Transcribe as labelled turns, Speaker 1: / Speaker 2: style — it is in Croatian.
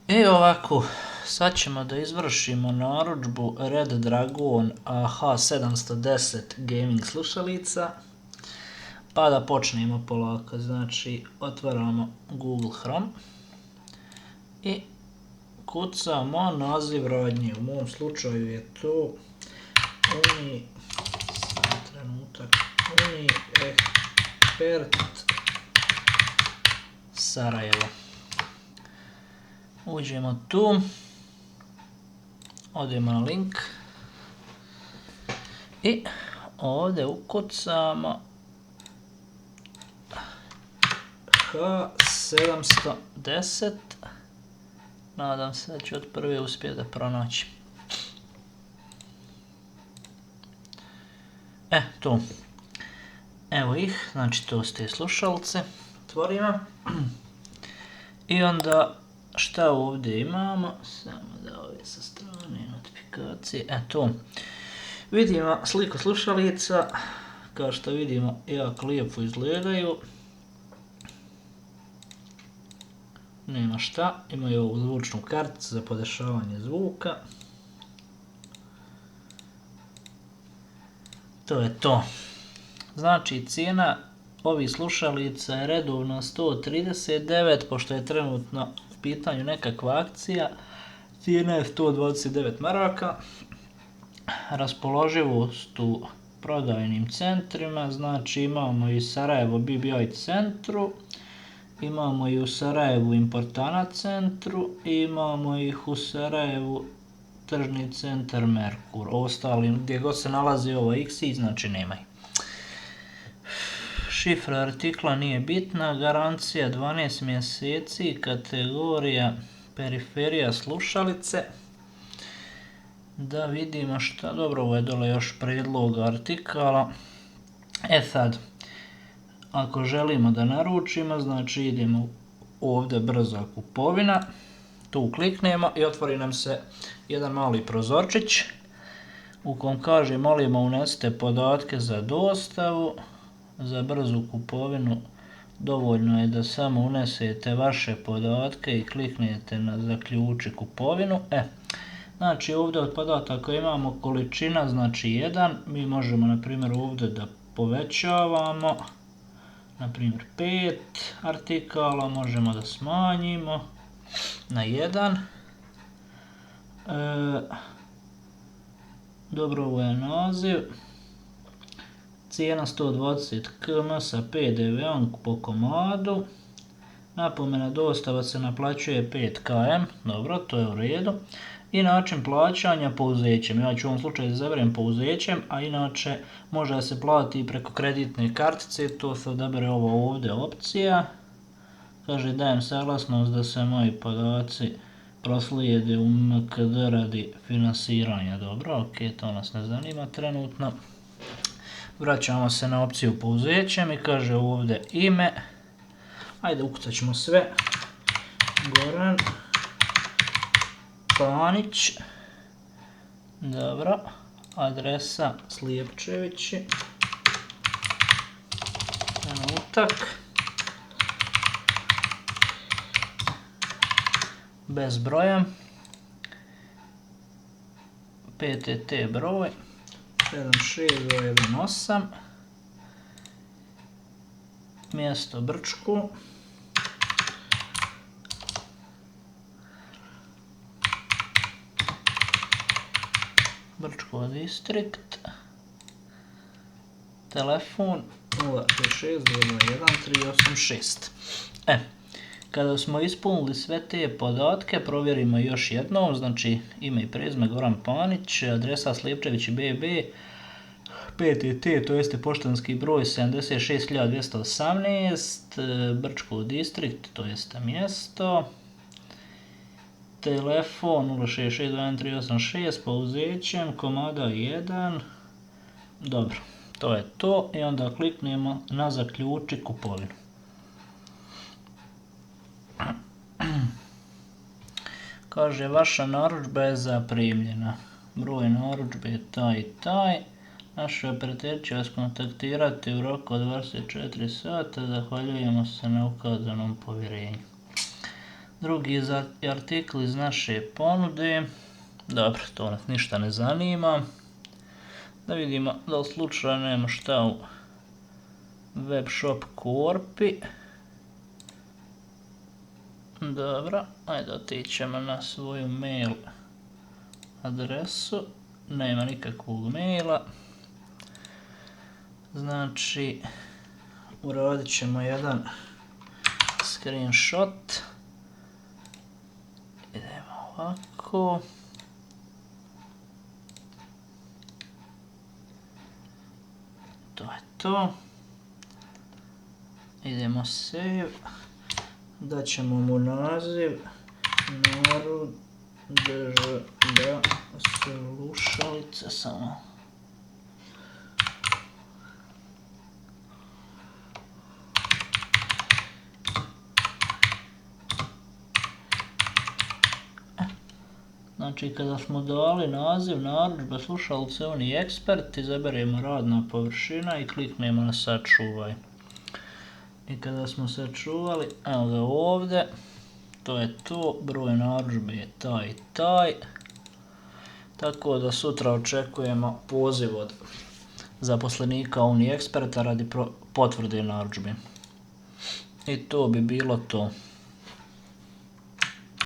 Speaker 1: I ovako, sad ćemo da izvršimo narudžbu Red Dragon AH710 gaming slušalica. Pa da počnemo polako, znači otvaramo Google Chrome i kucamo naziv radnje, u mom slučaju je to Uniexpert Sarajevo. Uđemo tu, odemo na link i ovdje ukucamo H710, nadam se da ću od prve uspjeti da pronaći. Tu. Evo ih, znači to su te slušalice. Otvorimo. I onda šta ovdje imamo? Samo da ove sa strane notifikacije. Tu. Vidimo sliku slušalica. Kao što vidimo, jako lijepo izgledaju. Nema šta. Imaju ovu zvučnu karticu za podešavanje zvuka. To je to. Znači cijena ovih slušalica je redovno 139, pošto je trenutno u pitanju nekakva akcija. Cijena je 129 maraka. Raspoloživost u prodajnim centrima, znači imamo i Sarajevo BBI centru, imamo i u Sarajevu Importana centru, i imamo ih u Sarajevu tržni centar Merkur. Ostalim, gdje god se nalazi ovo XI, znači nemaj. Šifra artikla nije bitna, garancija 12 mjeseci, kategorija periferija slušalice. Da vidimo šta, dobro, ovo je dole još predlog artikala. Sad, ako želimo da naručimo, znači idemo ovdje brza kupovina, tu kliknemo i otvori nam se jedan mali prozorčić u kom kaže molimo unesite podatke za dostavu. Za brzu kupovinu dovoljno je da samo unesete vaše podatke i kliknete na zaključi kupovinu. Znači ovdje od podataka imamo količina, znači 1, mi možemo na primjer ovdje da povećavamo, na primjer 5 artikala, možemo da smanjimo na 1. Dobro, ovo je naziv. Cijena 120 km sa PDV-om po komadu. Napomena dostava se naplaćuje 5 km, dobro, to je u redu. I način plaćanja pouzećem. Ja ću u ovom slučaju izaberem pouzećem, a inače može da se plati preko kreditne kartice, to se odabere ovo ovdje opcija. Kaže dajem saglasnost da se moji podaci proslijede u MKD radi finansiranja. Dobro, ok, to nas ne zanima trenutno. Vraćamo se na opciju pouzećem i kaže ovdje ime. Ajde, ukucat ćemo sve. Goran Panić. Dobro. Adresa Slijepčevići. Trenutak. Bez broja. PTT broj 76218. Mjesto Brčko. Brčko distrikt. Telefon 056 221 386. Kada smo ispunili sve te podatke, provjerimo još jednom, znači ime i prezime Goran Panić, adresa Slijepčevići BB, PTT, to jeste poštanski broj 76218, Brčko distrikt, to jeste mjesto, telefon 066 21386, pouzećem, komada 1, dobro, to je to i onda kliknemo na zaključi kupovinu. Kaže vaša narudžba je zaprimljena, broj narudžbe je taj i taj, naši operater će vas kontaktirati u roku od 24 sata, zahvaljujemo se na ukazanom povjerenju. Drugi artikl iz naše ponude. Dobro, to nas ništa ne zanima. Da vidimo da li slučajno nema šta u web shop korpi. Dobro, ajde otićemo na svoju mail adresu. Nema nikakvog maila. Znači, uradit ćemo jedan screenshot. Idemo ovako. To je to. Idemo save. Daćemo mu naziv narudžba slušalice samo. Znači kada smo dali naziv narudžba slušalice Oni Expert, izaberemo radna površina i kliknemo na sačuvaj. I kada smo sačuvali, evo ga ovdje, to je to, broj narudžbe je taj i taj. Tako da sutra očekujemo poziv od zaposlenika Oni Experta radi potvrde narudžbe. I to bi bilo to.